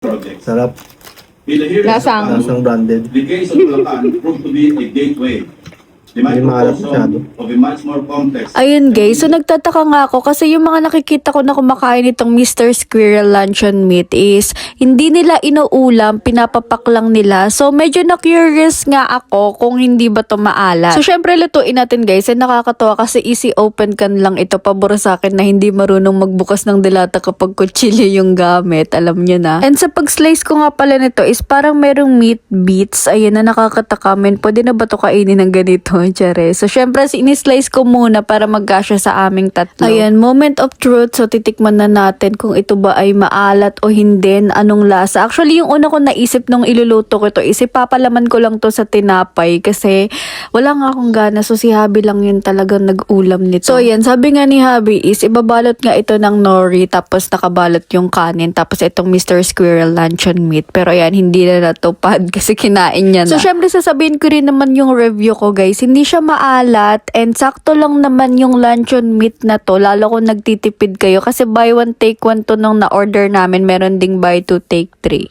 projects. Sarap. In the hearings Lasang. of Lasang branded. the case of Bulacan proved to be a gateway. The Hindi maalat masyado. microcosm of a much more complex. Ayun guys, so nagtataka nga ako kasi yung mga nakikita ko na kumakain itong Mr. Squirrel luncheon meat is hindi nila inuulam, pinapapak lang nila. So medyo na-curious nga ako kung hindi ba to maalat. So syempre lutuin natin guys, and nakakatawa kasi easy open can lang ito, pabor sa akin na hindi marunong magbukas ng dilata kapag kutsilyo yung gamit, alam nyo na. And sa pag-slice ko nga pala nito is parang merong meat bits, ayun na nakakataka men, pwede na ba to kainin ng ganito? Tsare. So, syempre, sinislice ko muna para magkasya sa aming tatlo. Ayan, moment of truth. So, titikman na natin kung ito ba ay maalat o hindi, anong lasa. Actually, yung una ko naisip nung iluluto ko ito is ipapalaman ko lang to sa tinapay kasi wala nga akong gana. So, si Habi lang yun talagang nag-ulam nito. So, ayan, sabi nga ni Habi is ibabalot nga ito ng nori tapos nakabalot yung kanin tapos itong Mr. Squirrel luncheon meat. Pero ayan, hindi na natupad kasi kinain niya na. So, syempre, sasabihin ko rin naman yung review ko guys. Hindi siya maalat and sakto lang naman yung luncheon meat na to, lalo kung nagtitipid kayo kasi buy one take one to nung na-order namin, meron ding buy two take three.